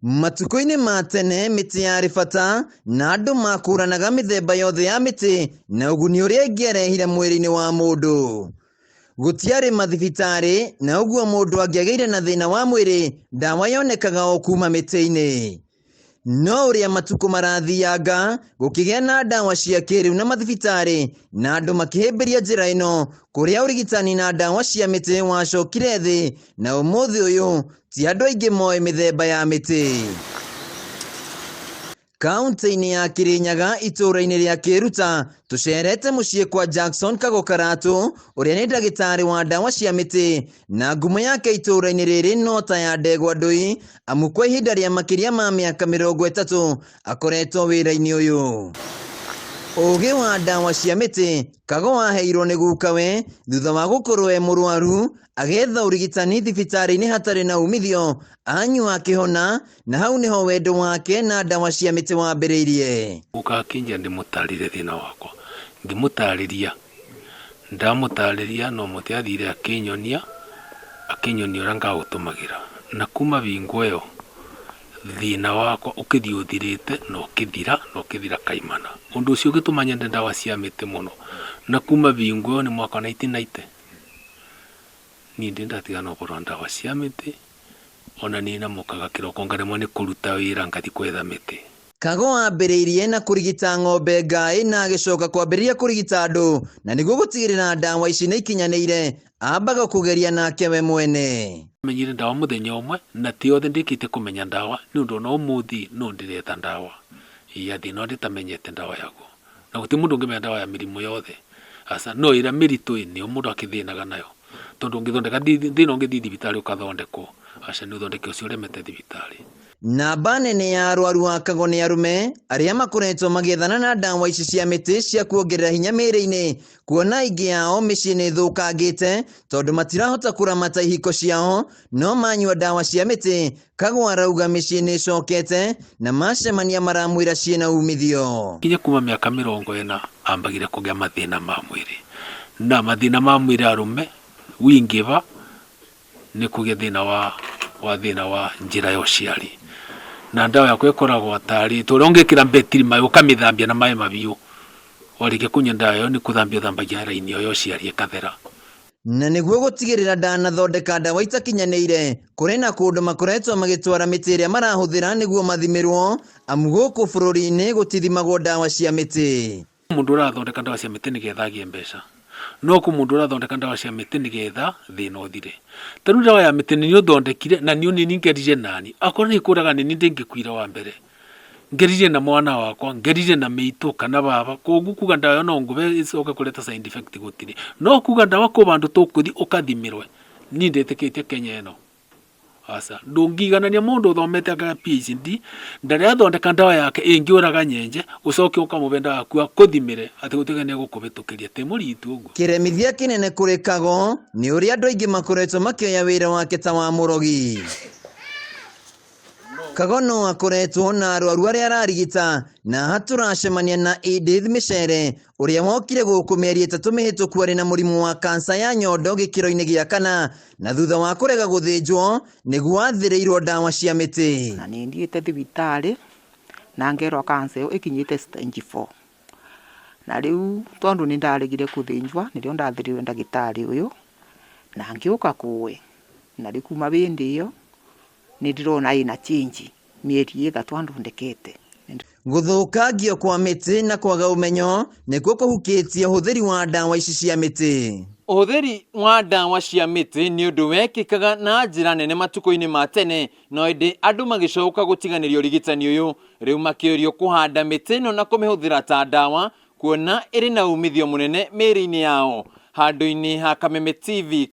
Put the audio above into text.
Matuko-inĩ ma tene mĩtĩ yarĩ bata na andũ makũranaga mĩthemba yothe ya mĩtĩ na ũguni ũrĩa ĩngĩarehire mwĩrĩ-inĩ wa mũndũ. Gũtiarĩ mathibitarĩ na ũguo mũndũ angĩagĩire na thĩna wa mwĩrĩ ndawa yonekaga o kuma mĩtĩ-inĩ. No ũrĩa matukũ marathianga gũkĩgĩa na ndawa cia kĩrĩu na mathibitarĩ na andũ makĩhĩmbĩria njĩra ĩno, kũrĩa ũrigitani na ndawa cia mĩtĩ wacokire thĩ na ũmũthĩ ũyũ ti andũ aingĩ moĩ mĩthemba ya mĩtĩ. Kauntĩ-inĩ ya Kirinyaga itũũra-inĩ rĩa Kĩruta tũcerete mũciĩ kwa Jackson Kago Karatu ũrĩa nĩ ndagĩtarĩ wa ndawa cia mĩtĩ na ngumo yake itũũra-inĩ rĩrĩ no ta ya ndegwa ndũi, amu kwa ihinda rĩa makĩria ma mĩaka 30 akoretwo wĩra-inĩ ũyũ. Ũgĩ wa ndawa cia mĩtĩ Kago waheirwo nĩ gukawe thutha wa gũkorwo e mũrwaru agetha ũrigitani thibitarĩ-inĩ hatarĩ na umithio, anyua akĩhona, na hau nĩho wendo wake na ndawa cia mĩtĩ wambĩrĩirie. Gũkakinja ndĩmũtarĩre thĩna wakwa, ngĩmũtarĩria, ndamũtarĩria no mũtĩ athire akĩnyonia ũrĩa ngaũtũmagĩra, na kuma bingo ĩyo thĩna wakwa ũkĩthiĩ ũthirĩte na ũkĩthira kaimana. Ũndũ ũcio ũgĩtũma nyende ndawa cia mĩtĩ mũno, na kuma bingo ĩyo nĩ mwaka 1990 niĩ ndatigana ũhoro wa ndawa cia mĩtĩ, ona niĩ namokaga kĩroko ngaremwo nĩ kũruta wĩra ngathi kwetha mĩtĩ. Kago ambĩrĩirie na kũrigita ng'ombe ngaĩ na agĩcoka kwambĩrĩria kũrigita andũ, na nĩguo gũtigĩrĩra ndawa ici nĩ ikinyanĩire ambaga kũgeria nake we mwene. Menyire ndawa mũthenya ũmwe na ti othe ndĩkĩte kũmenya ndawa, nĩ ũndũ no ũmũthĩ no ndĩretha ndawa ya thĩna ndĩtamenyete ndawa yaguo, na gũtirĩ mũndũ ũngĩmenya ndawa ya mĩrimũ yothe. Asa no ĩrĩa mĩritũ nĩyo mũndũ akĩthĩnaga nayo, tondũ ũngĩthondeka thĩna ũngĩthiĩ thibitarĩ ũkathondekwo, aca nĩ ũthondeke ũcio ũremete thibitarĩ. Namba nene ya arwaru a Kago nĩ arume arĩa makoretwo magĩethana na ndawa ici cia mĩtĩ cia kuongerera hinya mĩĩrĩ-inĩ, kuona aingĩ ao mĩciĩ nĩ ĩthũkangĩte tondũ matirahota kũramata ihiko ciao, no manyua ndawa cia mĩtĩ Kago arauga mĩciĩ nĩ ĩcokete na macemania maramwĩra ciĩna umithio. Kinya kuma mĩaka 40 ambagire kũgĩa mathĩna ma mwĩrĩ, na mathĩna ma mwĩrĩ arume wingĩva nĩ kũgĩa thĩna wa njĩra ya ũciari, na ndawa yakwa ĩkoragwo atarĩ tũrĩa ũngĩkĩra mbetiri maĩ ũkamĩthambia na maĩ mabiũ, warĩkia kũnyua ndawa ĩyo nĩ kũthambia ũthambagia raini ĩyo ya ũciari ĩkathera. Na nĩguo gũtigĩrĩra ndanathondeka ndawa itakinyanĩire, kũrĩ na kũndũ makoretwo magĩtwara mĩtĩ ĩrĩa marahũthĩra nĩguo mathimĩrwo, amu gũkũ bũrũri-inĩ gũtithimagwo ndawa cia mĩtĩ. Mũndũ ũrathondeka ndawa cia mĩtĩ nĩgetha agĩe mbeca, no kũ mũndũ ũrathondeka ndawa cia mĩtĩ nĩgetha thĩna ũthire. Tarĩu ndawa ya mĩtĩ nĩ ũthondekire na niĩ nĩ ngerire nani, akorwo nĩ kũraga nĩ ndĩngĩkwira wa mbere, ngerire na mwana wakwa, ngerire na mĩitũ kana baba, koguo kuga ndawa ĩyo no ngũbe icoke kũreta side effect gũtirĩ, no kuga ndawa kũ bandũ tũkũthi ũkathimirwe. Niĩ ndĩtĩkĩtie Kenya ĩno, asa ndũngiganania mũndũ ũthomete akaga PhD ndarĩ athondeka ndawa yake ĩngĩũraga nyenje ũcoke ũkamũbe ndawa yaku akũthimĩre atĩ gũtiga nĩ gũkũbĩtũkĩria tĩ mũritũ ũguo. Kĩremithia kĩnene kũrĩ Kago nĩ ũrĩa andũ aingĩ makoretwo makĩoya wĩra wake ta wa mũrogi. Kago no akoretwo na arwaru arĩa ararigita, na haturacemania na Edith Michere ũrĩa wokire gũkũ mĩeri 3 mĩhĩtũku arĩ na mũrimũ wa kansa ya nyondo gĩkĩro-inĩ gĩa 4, na thutha wa kũrega gũthĩnjwo nĩguo athĩrĩirwo ndawa cia mĩtĩ. Na nĩ thiĩte thibitarĩ na ngerwo kansa ĩyo ĩkinyĩte stage 4, na rĩu tondũ nĩ ndaregire gũthĩnjwa nĩrĩo ndathĩrĩirwo ndagĩtarĩ ũyũ na ngĩũka kũwe, na rĩu kuma bĩndĩ ĩyo nĩ ndĩrona ĩna change mĩeri 3 ndondekete. Gũthũkangio kwa mĩtĩ na kwaga ũmenyo nĩkuo kũhukĩtie ũhũthĩri wa ndawa ici cia mĩtĩ. Ũhũthĩri wa ndawa cia mĩtĩ nĩ ũndũ wekĩkaga na njĩra nene matukũ-inĩ ma tene, no ĩndĩ andũ magĩcoka gũtiganĩria ũrigitani ũyũ, rĩu makĩũrio kũhanda mĩtĩ ĩno na kũmĩhũthĩra ta ndawa, kuona ĩrĩ na umithio mũnene mĩĩrĩ-inĩ yao. Handũ-inĩ ha Kameme TV.